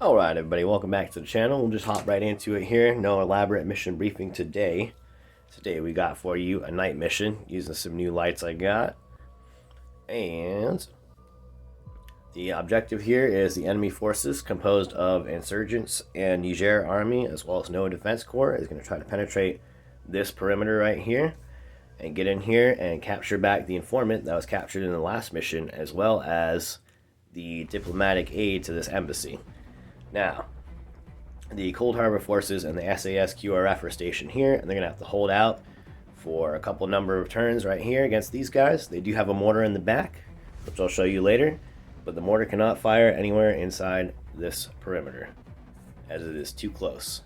Alright everybody, welcome back to the channel. We'll just hop right into it here. No elaborate mission briefing today. Today we got for you a night mission using some new lights I got. And the objective here is the enemy forces composed of insurgents and Nigerian Army as well as Nova Defense Corps is going to try to penetrate this perimeter right here and get in here and capture back the informant that was captured in the last mission, as well as the diplomatic aid to this embassy. Now, the Cold Harbor forces and the SAS QRF are stationed here, and they're going to have to hold out for a couple number of turns right here against these guys. They do have a mortar in the back, which I'll show you later, but the mortar cannot fire anywhere inside this perimeter, as it is too close.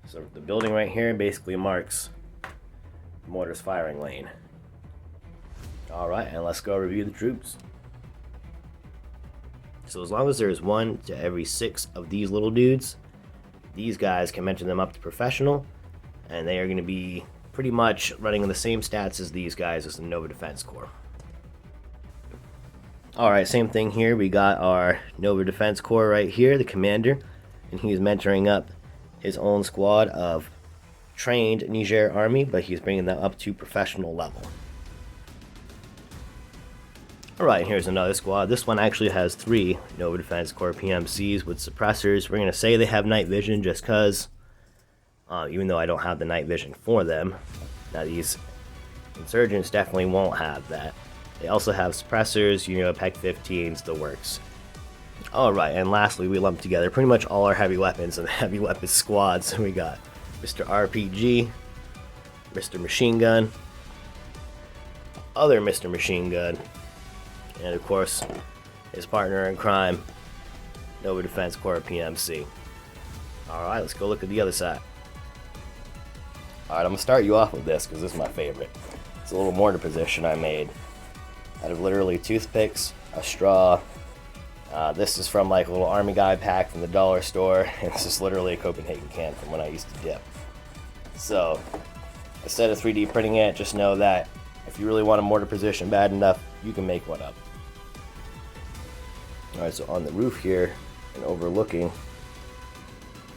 So the building right here basically marks the mortar's firing lane. Alright, and let's go review the troops. So as long as there's 1 to every 6 of these little dudes, these guys can mention them up to professional, and they are going to be pretty much running the same stats as these guys as the Nova Defense Corps. Alright, same thing here. We got our Nova Defense Corps right here, the commander, and he's mentoring up his own squad of trained Nigerian Army, but he's bringing them up to professional level. Alright, here's another squad. This one actually has 3 Nova Defense Corps PMCs with suppressors. We're going to say they have night vision just because, even though I don't have the night vision for them. Now these insurgents definitely won't have that. They also have suppressors, PEC 15s, the works. Alright, and lastly we lumped together pretty much all our heavy weapons and heavy weapons squads. So we got Mr. RPG, Mr. Machine Gun, other Mr. Machine Gun, and of course, his partner in crime, Nova Defense Corps PMC. Alright, let's go look at the other side. Alright, I'm going to start you off with this because this is my favorite. It's a little mortar position I made out of literally toothpicks, a straw. This is from like a little army guy pack from the dollar store, and this is literally a Copenhagen can from when I used to dip. So, instead of 3D printing it, just know that if you really want a mortar position bad enough, you can make one up. Alright, so on the roof here, and overlooking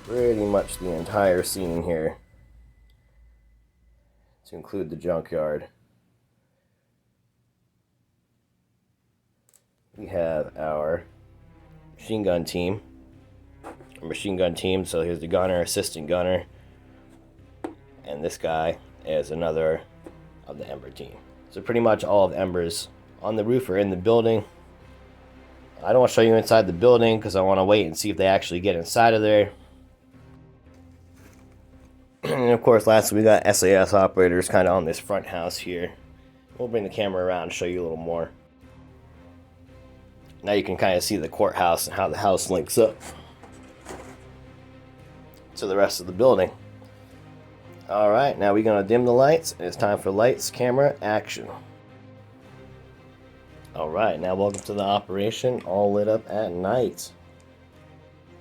pretty much the entire scene here, to include the junkyard, we have our machine gun team. So here's the gunner, assistant gunner, and this guy is another of the Ember team. So pretty much all of the Embers on the roof are in the building. I don't want to show you inside the building because I want to wait and see if they actually get inside of there. And of course, lastly, we got SAS operators kind of on this front house here. We'll bring the camera around and show you a little more. Now you can kind of see the courthouse and how the house links up to the rest of the building. Alright, now we're going to dim the lights. It's time for lights, camera, action. Alright, now welcome to the operation, all lit up at night.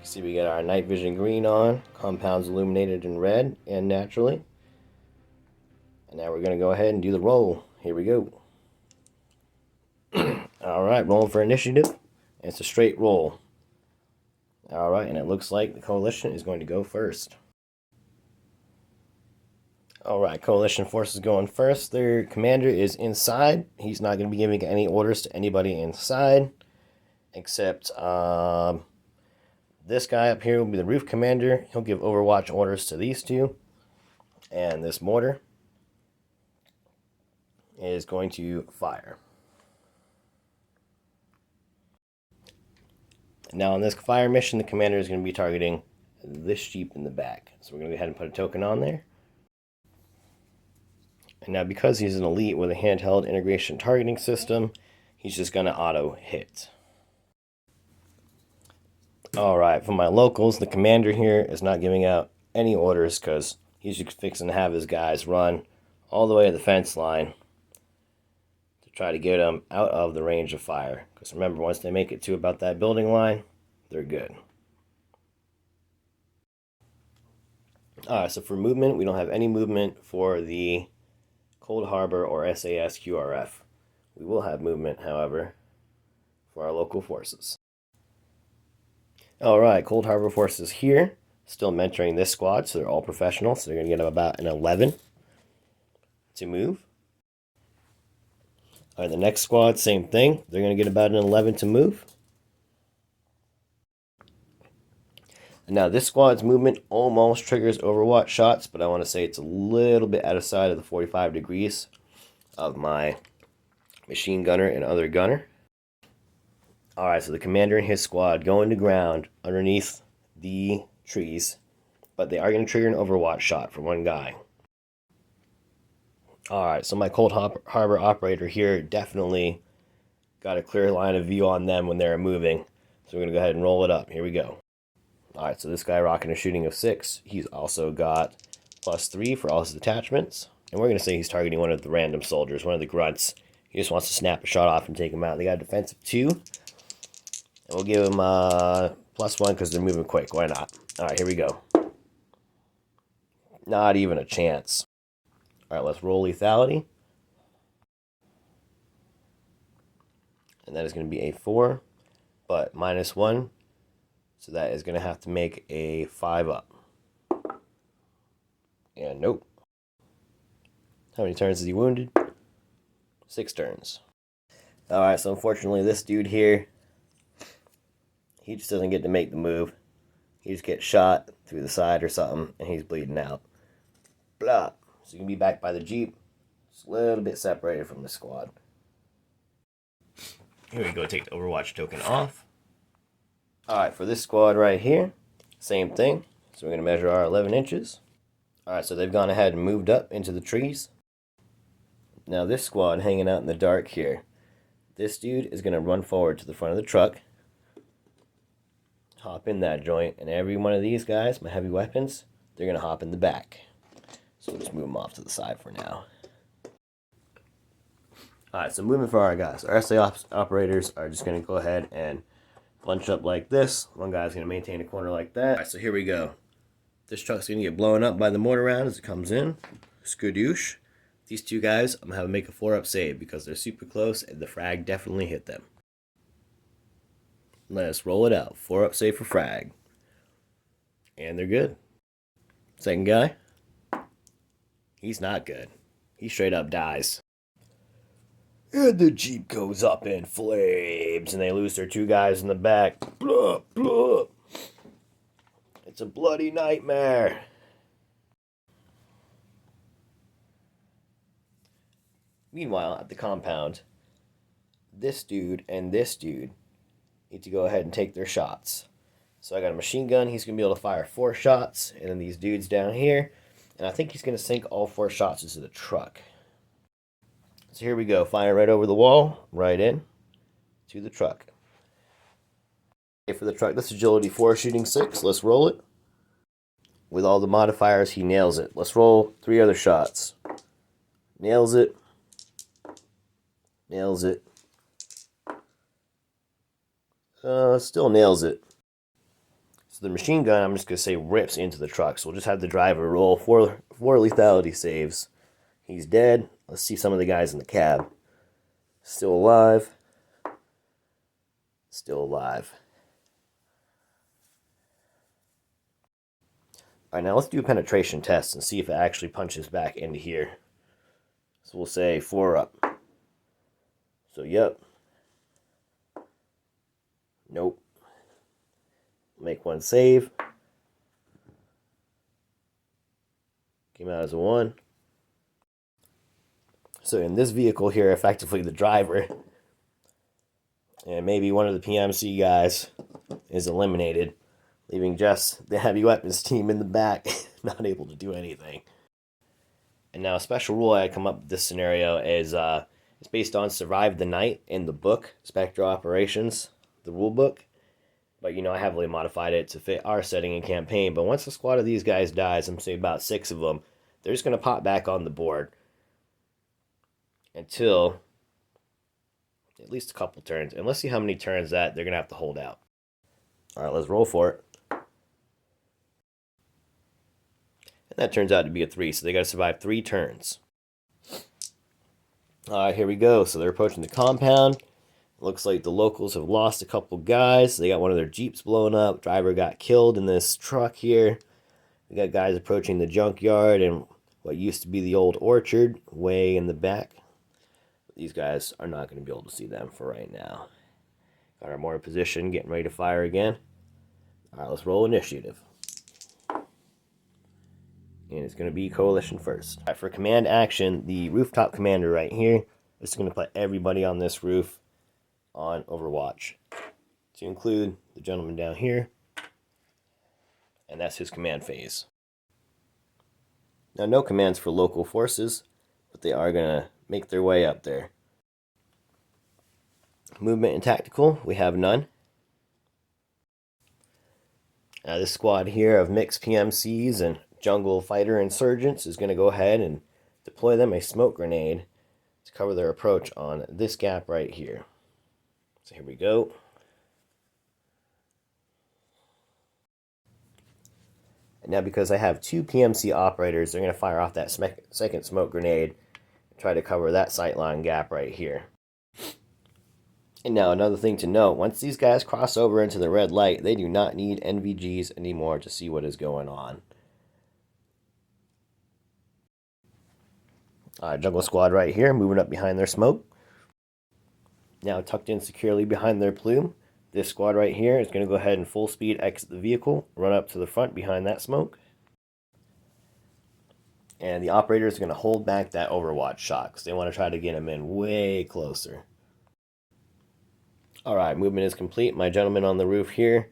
You see we got our night vision green on, compounds illuminated in red and naturally. And now we're going to go ahead and do the roll. Here we go. Alright, rolling for initiative. It's a straight roll. Alright, and it looks like the coalition is going to go first. Alright, coalition forces going first. Their commander is inside. He's not going to be giving any orders to anybody inside, except this guy up here will be the roof commander. He'll give overwatch orders to these two, and this mortar is going to fire. Now on this fire mission, the commander is going to be targeting this Jeep in the back. So we're going to go ahead and put a token on there. And now because he's an elite with a handheld integration targeting system, he's just going to auto hit. Alright, for my locals, the commander here is not giving out any orders because he's just fixing to have his guys run all the way to the fence line to try to get them out of the range of fire. Because remember, once they make it to about that building line, they're good. Alright, so for movement, we don't have any movement for the Cold Harbor or SAS QRF. We will have movement, however, for our local forces. Alright, Cold Harbor forces here. Still mentoring this squad, so they're all professional. So they're going to get about an 11 to move. Alright, the next squad, same thing. They're going to get about an 11 to move. And now this squad's movement almost triggers Overwatch shots, but I want to say it's a little bit outside of the 45 degrees of my machine gunner and other gunner. Alright, so the commander and his squad go into ground underneath the trees, but they are going to trigger an Overwatch shot for one guy. Alright, so my Cold Harbor operator here definitely got a clear line of view on them when they're moving. So we're going to go ahead and roll it up. Here we go. Alright, so this guy rocking a shooting of 6. He's also got +3 for all his attachments. And we're going to say he's targeting one of the random soldiers, one of the grunts. He just wants to snap a shot off and take him out. They got a defensive 2. And we'll give him +1 because they're moving quick. Why not? Alright, here we go. Not even a chance. Alright, let's roll lethality. And that is going to be a 4, but -1. So that is going to have to make a 5 up. And nope. How many turns is he wounded? 6 turns. Alright, so unfortunately this dude here, he just doesn't get to make the move. He just gets shot through the side or something, and he's bleeding out. Blah. So you can be back by the Jeep. Just a little bit separated from the squad. Here we go, take the Overwatch token off. Alright, for this squad right here, same thing. So we're going to measure our 11 inches. Alright, so they've gone ahead and moved up into the trees. Now this squad hanging out in the dark here. This dude is going to run forward to the front of the truck. Hop in that joint. And every one of these guys, my heavy weapons, they're going to hop in the back. So we'll just move them off to the side for now. Alright, so moving for our guys. Our SA operators are just going to go ahead and bunch up like this. One guy's going to maintain a corner like that. Alright, so here we go. This truck's going to get blown up by the mortar round as it comes in. Skadoosh. These two guys, I'm going to have them make a 4-up save because they're super close and the frag definitely hit them. Let us roll it out. 4-up save for frag. And they're good. Second guy. He's not good. He straight up dies. And the Jeep goes up in flames, and they lose their 2 guys in the back. Blah, blah. It's a bloody nightmare. Meanwhile, at the compound, this dude and this dude need to go ahead and take their shots. So I got a machine gun. He's going to be able to fire 4 shots. And then these dudes down here. And I think he's going to sink all 4 shots into the truck. So here we go. Fire right over the wall. Right in. To the truck. Okay, for the truck, this agility 4 shooting 6. Let's roll it. With all the modifiers, he nails it. Let's roll 3 other shots. Nails it. Nails it. Still nails it. So the machine gun, I'm just going to say, rips into the truck. So we'll just have the driver roll 4 lethality saves. He's dead. Let's see some of the guys in the cab. Still alive. Still alive. Alright, now let's do a penetration test and see if it actually punches back into here. So we'll say 4 up. So, yep. Nope. Make 1 save. Came out as a 1. So in this vehicle here, effectively the driver and maybe one of the PMC guys is eliminated, leaving just the heavy weapons team in the back, not able to do anything. And now a special rule I come up with this scenario is it's based on Survive the Night in the book, Spectre Operations, the rule book. But, you know, I heavily modified it to fit our setting and campaign. But once a squad of these guys dies, I'm saying about 6 of them, they're just going to pop back on the board until at least a couple turns. And let's see how many turns that they're going to have to hold out. All right, let's roll for it. And that turns out to be a 3, so they got to survive 3 turns. All right, here we go. So they're approaching the compound. Looks like the locals have lost a couple guys. They got one of their Jeeps blown up. Driver got killed in this truck here. We got guys approaching the junkyard and what used to be the old orchard way in the back. These guys are not going to be able to see them for right now. Got our mortar position, getting ready to fire again. All right, let's roll initiative. And it's going to be coalition first. All right, for command action, the rooftop commander right here is going to put everybody on this roof on Overwatch, to include the gentleman down here, and that's his command phase. Now, no commands for local forces, but they are going to make their way up there. Movement and tactical, we have none. This squad here of mixed PMCs and jungle fighter insurgents is going to go ahead and deploy them a smoke grenade to cover their approach on this gap right here. So here we go. And now because I have two PMC operators, they're going to fire off that second smoke grenade and try to cover that sightline gap right here. And now another thing to note, once these guys cross over into the red light, they do not need NVGs anymore to see what is going on. Jungle squad right here, moving up behind their smoke. Now tucked in securely behind their plume, this squad right here is going to go ahead and full speed exit the vehicle, run up to the front behind that smoke. And the operator is going to hold back that Overwatch shot because they want to try to get him in way closer. Alright, movement is complete. My gentlemen on the roof here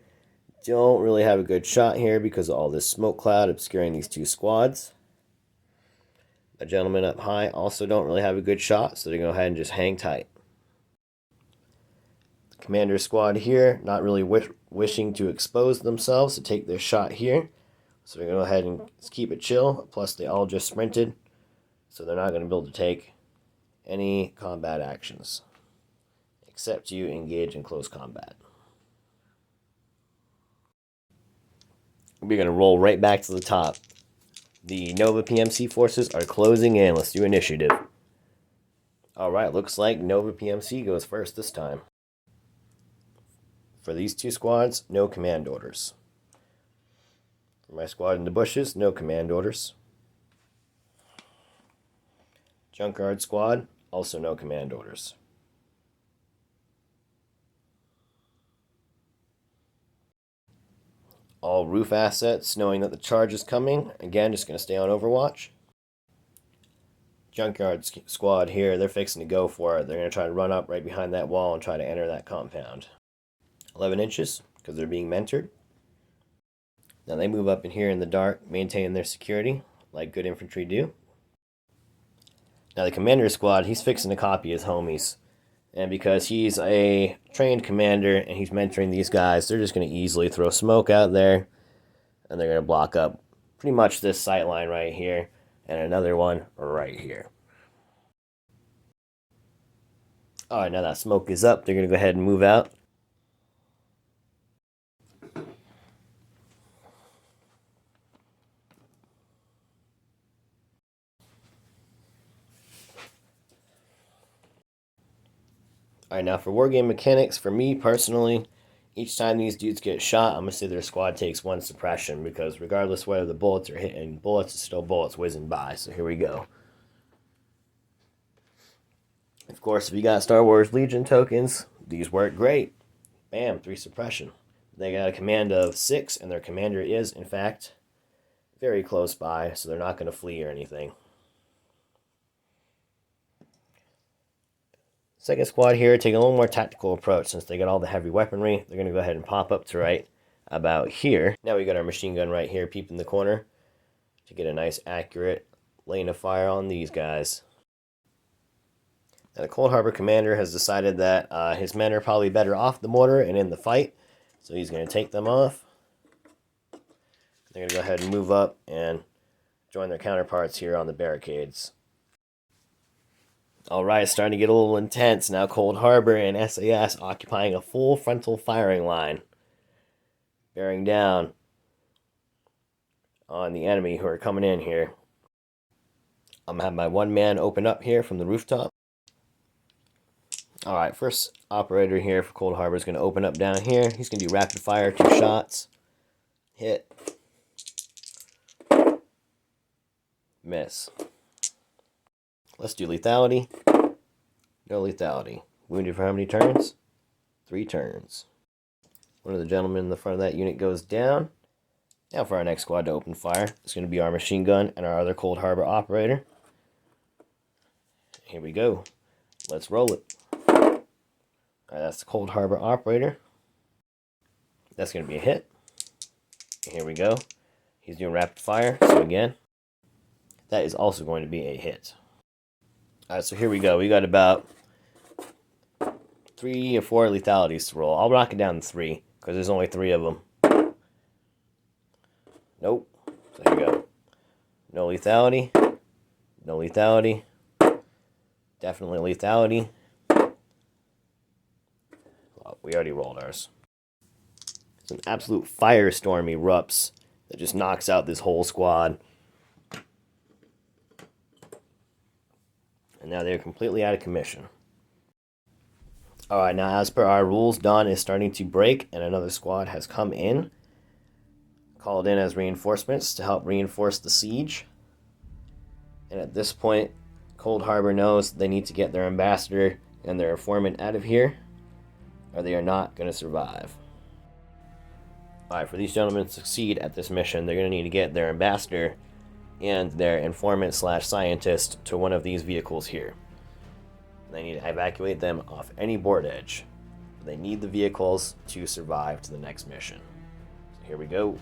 don't really have a good shot here because of all this smoke cloud obscuring these two squads. My gentlemen up high also don't really have a good shot, so they're going to go ahead and just hang tight. Commander squad here, not really wishing to expose themselves to take their shot here. So they're going to go ahead and keep it chill. Plus, they all just sprinted. So they're not going to be able to take any combat actions. Except to engage in close combat. We're going to roll right back to the top. The Nova PMC forces are closing in. Let's do initiative. Alright, looks like Nova PMC goes first this time. For these two squads, no command orders. For my squad in the bushes, no command orders. Junkyard Squad, also no command orders. All roof assets, knowing that the charge is coming, again, just going to stay on Overwatch. Junkyard Squad here, they're fixing to go for it. They're going to try to run up right behind that wall and try to enter that compound. 11 inches, because they're being mentored. Now they move up in here in the dark, maintaining their security, like good infantry do. Now the commander squad, he's fixing to copy his homies. And because he's a trained commander and he's mentoring these guys, they're just going to easily throw smoke out there. And they're going to block up pretty much this sight line right here. And another one right here. Alright, now that smoke is up, they're going to go ahead and move out. Alright, now for wargame mechanics, for me personally, each time these dudes get shot, I'm going to say their squad takes one suppression, because regardless whether the bullets are hitting bullets, it's still bullets whizzing by. So here we go. Of course, if you got Star Wars Legion tokens, these work great. Bam, 3 suppression. They got a command of 6, and their commander is, in fact, very close by, so they're not going to flee or anything. Second squad here, taking a little more tactical approach. Since they got all the heavy weaponry, they're going to go ahead and pop up to right about here. Now we got our machine gun right here, peeping the corner, to get a nice accurate lane of fire on these guys. Now the Cold Harbor commander has decided that his men are probably better off the mortar and in the fight, so he's going to take them off. They're going to go ahead and move up and join their counterparts here on the barricades. Alright, it's starting to get a little intense. Now Cold Harbor and SAS occupying a full frontal firing line. Bearing down on the enemy who are coming in here. I'm going to have my one man open up here from the rooftop. Alright, first operator here for Cold Harbor is going to open up down here. He's going to do rapid fire, 2 shots. Hit. Miss. Let's do lethality. No lethality. Wounded for how many turns? 3 turns. One of the gentlemen in the front of that unit goes down. Now for our next squad to open fire, it's going to be our machine gun and our other Cold Harbor operator. Here we go. Let's roll it. Alright, that's the Cold Harbor operator. That's going to be a hit. Here we go. He's doing rapid fire, so again, that is also going to be a hit. Alright, so here we go. We got about 3 or 4 lethalities to roll. I'll knock it down to 3, because there's only 3 of them. Nope. So here we go. No lethality. No lethality. Definitely lethality. Well, we already rolled ours. It's an absolute firestorm erupts that just knocks out this whole squad. And now they're completely out of commission. Alright, now as per our rules, dawn is starting to break and another squad has come in. Called in as reinforcements to help reinforce the siege. And at this point, Cold Harbor knows they need to get their ambassador and their informant out of here, or they are not going to survive. Alright, for these gentlemen to succeed at this mission, they're going to need to get their ambassador and their informant slash scientist to one of these vehicles here. They need to evacuate them off any board edge. They need the vehicles to survive to the next mission. So here we go.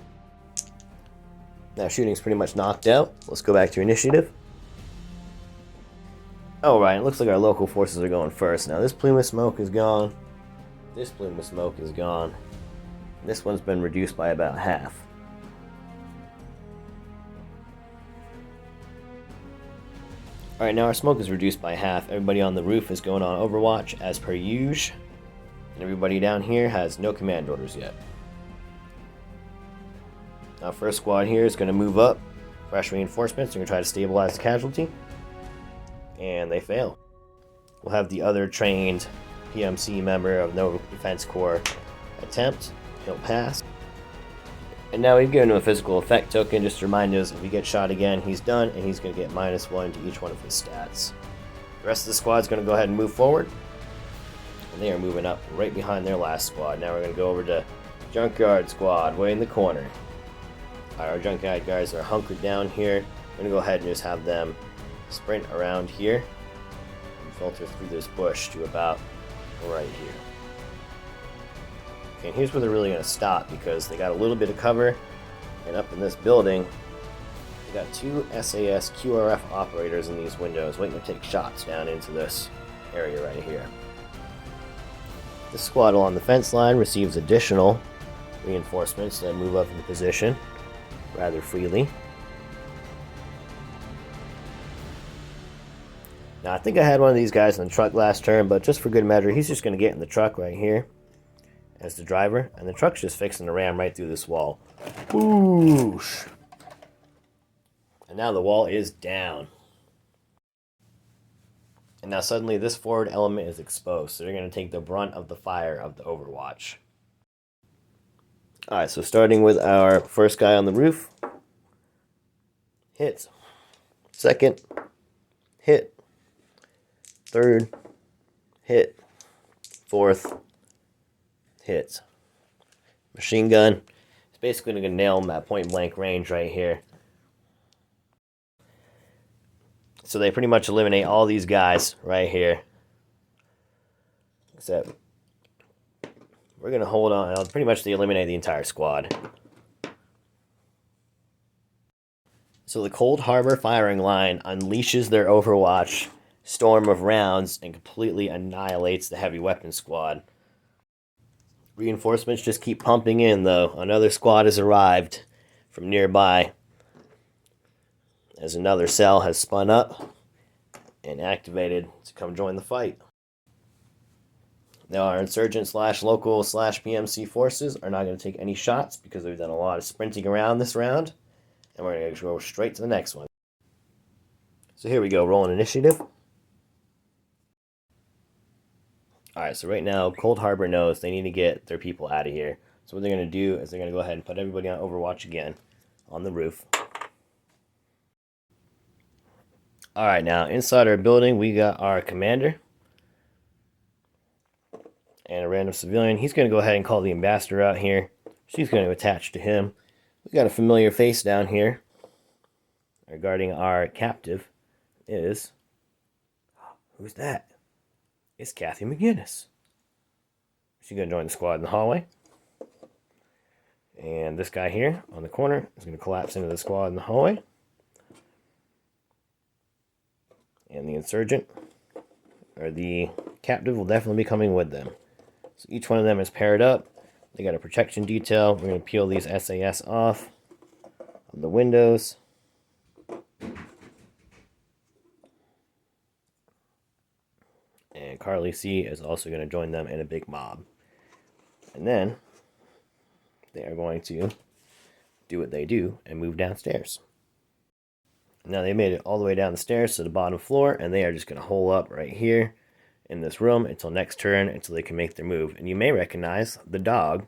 Now shooting's pretty much knocked out. Let's go back to initiative. Alright, it looks like our local forces are going first. Now this plume of smoke is gone. This plume of smoke is gone. This one's been reduced by about half. Alright, now our smoke is reduced by half. Everybody on the roof is going on Overwatch as per usual. And everybody down here has no command orders yet. Now first squad here is going to move up. Fresh reinforcements. They're going to try to stabilize the casualty. And they fail. We'll have the other trained PMC member of Nova Defense Corps attempt. He'll pass. And now we've given him a physical effect token just to remind us if he gets shot again, he's done, and he's going to get -1 to each one of his stats. The rest of the squad's going to go ahead and move forward. And they are moving up right behind their last squad. Now we're going to go over to Junkyard Squad, way in the corner. Our Junkyard guys are hunkered down here. We're going to go ahead and just have them sprint around here and filter through this bush to about right here. Okay, and here's where they're really going to stop because they got a little bit of cover, and up in this building they got 2 SAS QRF operators in these windows waiting to take shots down into this area right here. This squad along the fence line receives additional reinforcements that move up into position rather freely. Now, I think I had one of these guys in the truck last turn, but just for good measure, he's just going to get in the truck right here as the driver, and the truck's just fixing to ram right through this wall. Whoosh! And now the wall is down. And now suddenly this forward element is exposed, so they're going to take the brunt of the fire of the Overwatch. Alright, so starting with our first guy on the roof. Hit. Second. Hit. Third, hit. Fourth, hit. Machine gun. It's basically going to nail them at point blank range right here. So they pretty much eliminate all these guys right here. Except we're going to hold on. Pretty much they eliminate the entire squad. So the Cold Harbor firing line unleashes their Overwatch storm of rounds and completely annihilates the heavy weapons squad. Reinforcements just keep pumping in though. Another squad has arrived from nearby as another cell has spun up and activated to come join the fight. Now our insurgent slash local slash PMC forces are not going to take any shots because we've done a lot of sprinting around this round, and we're going to go straight to the next one. So here we go, rolling initiative. Alright, so right now, Cold Harbor knows they need to get their people out of here. So what they're going to do is they're going to go ahead and put everybody on Overwatch again on the roof. Alright, now inside our building, we got our commander and a random civilian. He's going to go ahead and call the ambassador out here. She's going to attach to him. We got a familiar face down here. Regarding our captive is... Who's that? It's Kathy McGinnis. She's going to join the squad in the hallway. And this guy here on the corner is going to collapse into the squad in the hallway. And the insurgent, or the captive, will definitely be coming with them. So each one of them is paired up. They got a protection detail. We're going to peel these SAS off of the windows. And Carly C is also going to join them in a big mob. And then they are going to do what they do and move downstairs. Now they made it all the way down the stairs to the bottom floor, and they are just going to hole up right here in this room until next turn, until they can make their move. And you may recognize the dog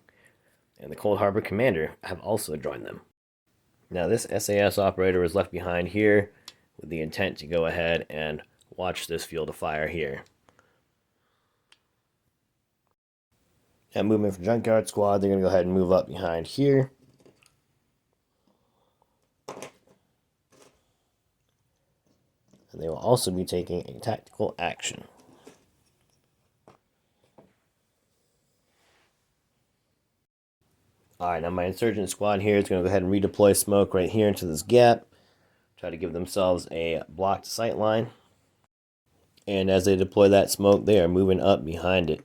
and the Cold Harbor commander have also joined them. Now this SAS operator was left behind here with the intent to go ahead and watch this field of fire here. Now movement from Junkyard Squad, they're going to go ahead and move up behind here. And they will also be taking a tactical action. Alright, now my insurgent squad here is going to go ahead and redeploy smoke right here into this gap. Try to give themselves a blocked sight line. And as they deploy that smoke, they are moving up behind it.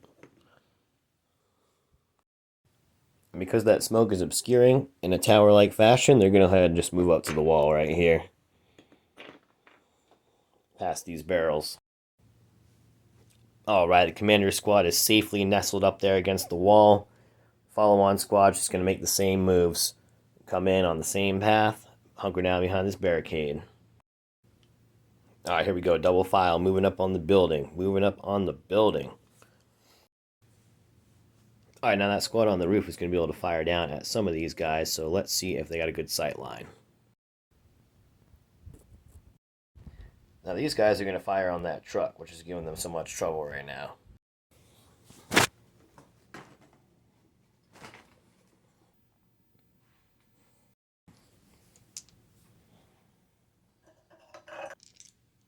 And because that smoke is obscuring in a tower-like fashion, they're going to go ahead and just move up to the wall right here. Past these barrels. Alright, the commander's squad is safely nestled up there against the wall. Follow-on squad just going to make the same moves. Come in on the same path. Hunker down behind this barricade. Alright, here we go. Double file. Moving up on the building. Moving up on the building. Alright, now that squad on the roof is going to be able to fire down at some of these guys. So let's see if they got a good sight line. Now these guys are going to fire on that truck, which is giving them so much trouble right now.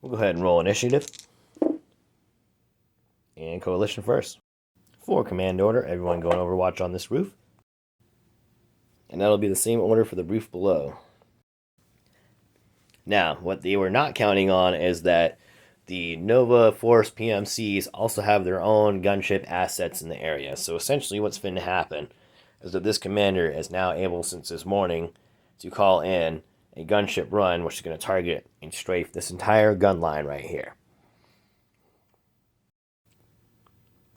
We'll go ahead and roll initiative. And coalition first. For command order, everyone go and overwatch on this roof. And that'll be the same order for the roof below. Now, what they were not counting on is that the Nova Force PMCs also have their own gunship assets in the area. So essentially what's going to happen is that this commander is now able, since this morning, to call in a gunship run, which is going to target and strafe this entire gun line right here.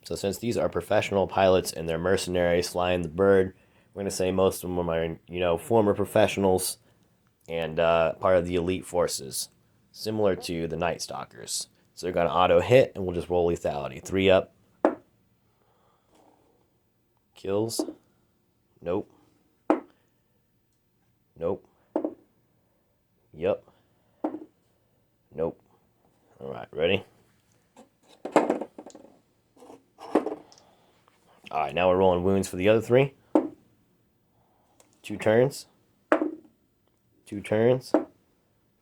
So since these are professional pilots and they're mercenaries flying the bird, we're going to say most of them are, former professionals and part of the elite forces, similar to the Night Stalkers. So they're going to auto hit, and we'll just roll lethality. 3 up. Kills. Nope. Nope. Yep. Nope. Alright, ready? Alright, now we're rolling wounds for the other 3. 2 turns. 2 turns.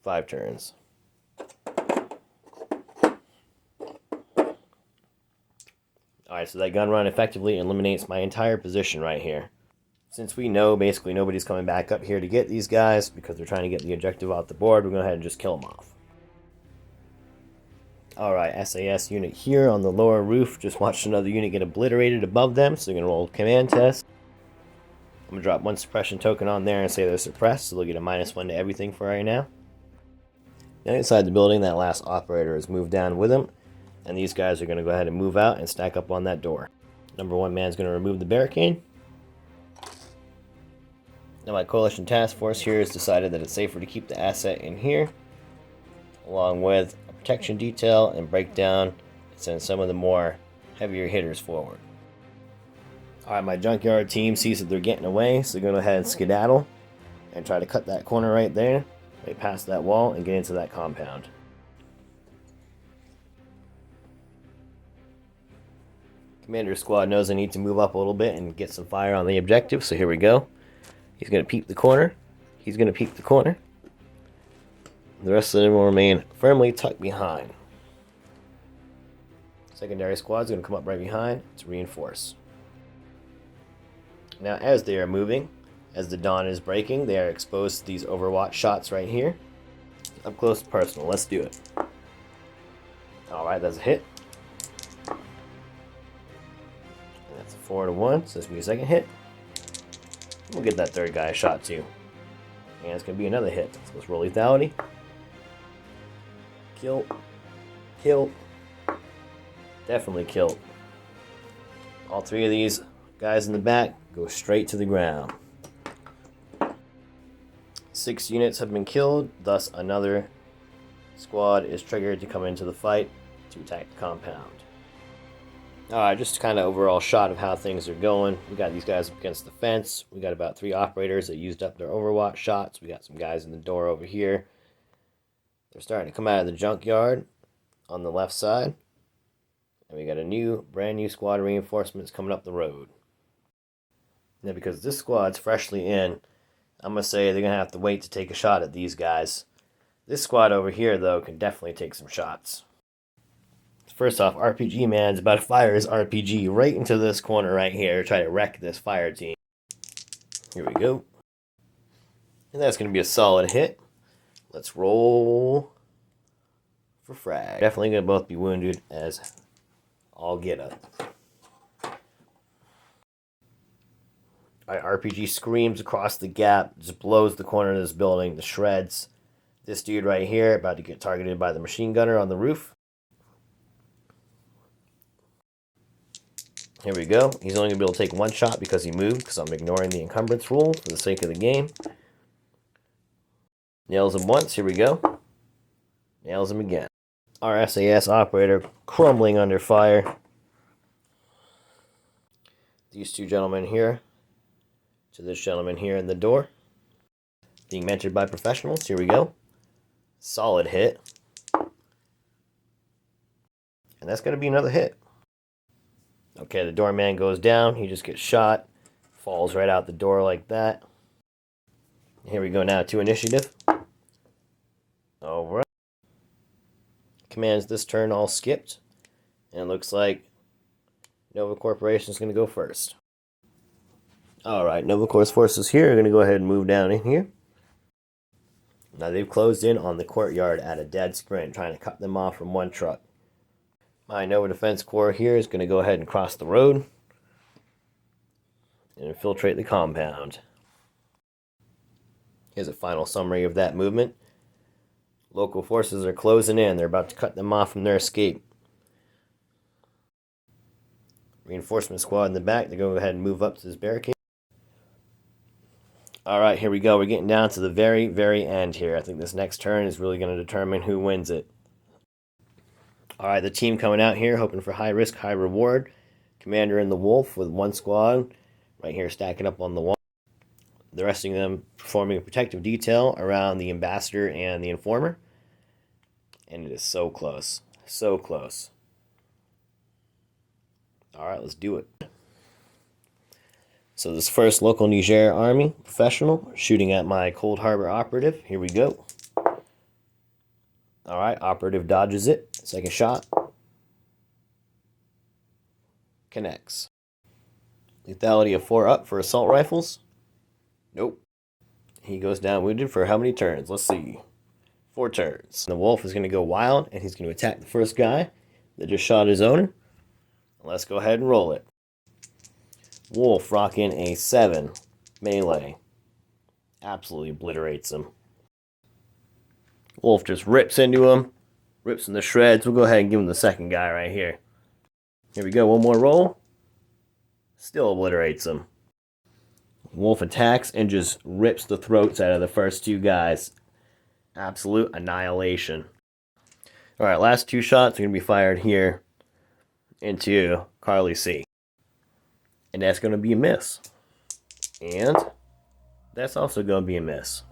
5 turns. Alright, so that gun run effectively eliminates my entire position right here. Since we know basically nobody's coming back up here to get these guys because they're trying to get the objective off the board, we're going to go ahead and just kill them off. Alright, SAS unit here on the lower roof. Just watched another unit get obliterated above them, so they're going to roll a command test. I'm going to drop 1 suppression token on there and say they're suppressed, so they'll get a -1 to everything for right now. Now inside the building, that last operator has moved down with him, and these guys are going to go ahead and move out and stack up on that door. Number 1 man's going to remove the barricade. Now my coalition task force here has decided that it's safer to keep the asset in here, along with a protection detail and break down and send some of the more heavier hitters forward. Alright, my junkyard team sees that they're getting away, so they're going to go ahead and skedaddle and try to cut that corner right there, right past that wall, and get into that compound. Commander squad knows they need to move up a little bit and get some fire on the objective, so here we go. He's going to peep the corner. He's going to peep the corner. The rest of them will remain firmly tucked behind. Secondary squad is going to come up right behind to reinforce. Now, as they are moving, as the dawn is breaking, they are exposed to these overwatch shots right here. Up close and personal. Let's do it. Alright, that's a hit. And that's a 4-1, so this will be a second hit. We'll get that third guy a shot too. And it's going to be another hit. So let's roll lethality. Kill. Kill. Definitely kill. All three of these guys in the back go straight to the ground. 6 units have been killed, thus another squad is triggered to come into the fight to attack the compound. Alright, just kind of overall shot of how things are going. We got these guys up against the fence. We got about 3 operators that used up their overwatch shots. We got some guys in the door over here. They're starting to come out of the junkyard on the left side. And we got a brand new squad of reinforcements coming up the road. Now, because this squad's freshly in, I'm going to say they're going to have to wait to take a shot at these guys. This squad over here, though, can definitely take some shots. First off, RPG Man's about to fire his RPG right into this corner right here, try to wreck this fire team. Here we go. And that's going to be a solid hit. Let's roll for frag. Definitely going to both be wounded as all get up. Alright, RPG screams across the gap, just blows the corner of this building to shreds. This dude right here about to get targeted by the machine gunner on the roof. Here we go. He's only going to be able to take one shot because he moved, because I'm ignoring the encumbrance rule for the sake of the game. Nails him once. Here we go. Nails him again. Our SAS operator crumbling under fire. These two gentlemen here to this gentleman here in the door. Being mentored by professionals. Here we go. Solid hit. And that's going to be another hit. Okay, the doorman goes down. He just gets shot. Falls right out the door like that. Here we go now to initiative. Alright. Commands this turn all skipped. And it looks like Nova Corporation is going to go first. Alright, Nova Corps forces here are going to go ahead and move down in here. Now they've closed in on the courtyard at a dead sprint, trying to cut them off from one truck. My Nova Defense Corps here is going to go ahead and cross the road and infiltrate the compound. Here's a final summary of that movement. Local forces are closing in. They're about to cut them off from their escape. Reinforcement squad in the back. They're going to go ahead and move up to this barricade. Alright, here we go. We're getting down to the very, very end here. I think this next turn is really going to determine who wins it. Alright, the team coming out here, hoping for high risk, high reward. Commander and the Wolf with one squad right here stacking up on the wall. The rest of them performing a protective detail around the ambassador and the informer. And it is so close. So close. Alright, let's do it. So this first local Nigerian Army professional shooting at my Cold Harbor operative. Here we go. Alright, operative dodges it. Second shot. Connects. Lethality of 4 up for assault rifles. Nope. He goes down wounded for how many turns? Let's see. 4 turns. The Wolf is going to go wild, and he's going to attack the first guy that just shot his owner. Let's go ahead and roll it. Wolf rocking a 7 melee. Absolutely obliterates him. Wolf just rips into him. Rips in the shreds. We'll go ahead and give him the second guy right here. Here we go. One more roll. Still obliterates him. Wolf attacks and just rips the throats out of the first 2 guys. Absolute annihilation. Alright, last 2 shots are going to be fired here into Carly C. And that's going to be a miss. And that's also going to be a miss.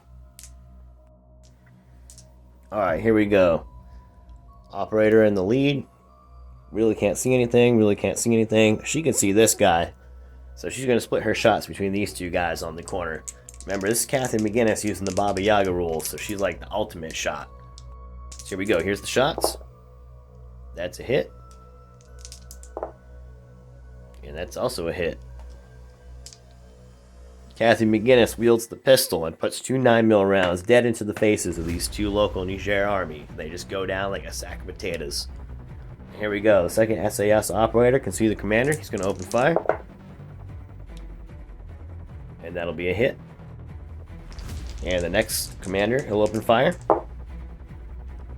Alright, here we go. Operator in the lead. Really can't see anything, really can't see anything. She can see this guy. So she's going to split her shots between these two guys on the corner. Remember, this is Kathy McGinnis using the Baba Yaga rules, so she's like the ultimate shot. So here we go. Here's the shots. That's a hit. And that's also a hit. Kathy McGinnis wields the pistol and puts 2 9mm rounds dead into the faces of these 2 local Nigerian Army. They just go down like a sack of potatoes. Here we go. The second SAS operator can see the commander. He's going to open fire. And that'll be a hit. And the next commander, he'll open fire.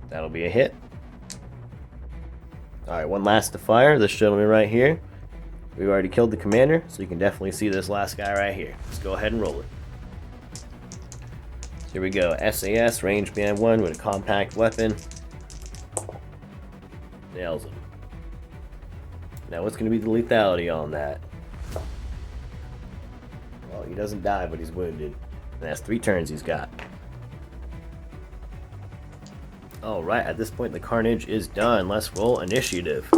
That'll be a hit. Alright, one last to fire. This gentleman right here. We've already killed the commander, so you can definitely see this last guy right here. Let's go ahead and roll it. Here we go. SAS, range band 1 with a compact weapon. Nails him. Now what's going to be the lethality on that? Well, he doesn't die, but he's wounded. And that's 3 turns he's got. Alright, at this point the carnage is done. Let's roll initiative.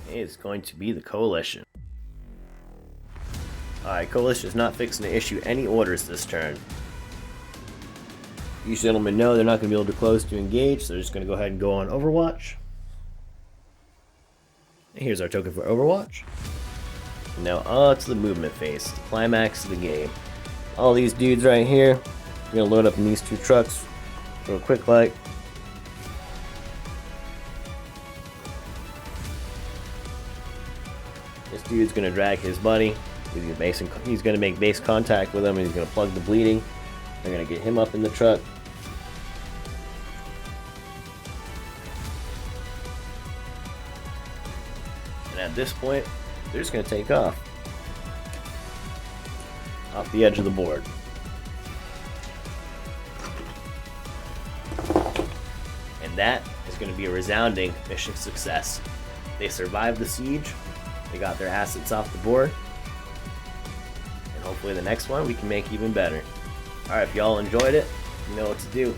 It's going to be the Coalition. Alright, Coalition is not fixing to issue any orders this turn. These gentlemen know they're not going to be able to close to engage, so they're just going to go ahead and go on Overwatch. And here's our token for Overwatch. Now on to the movement phase, the climax of the game. All these dudes right here, we're going to load up in these 2 trucks real quick like. This dude's going to drag his buddy. He's going to make base contact with him, and he's going to plug the bleeding. They're going to get him up in the truck. And at this point, they're just going to take off the edge of the board. And that is going to be a resounding mission success. They survived the siege. They got their assets off the board. And hopefully the next one we can make even better. Alright, if y'all enjoyed it, you know what to do.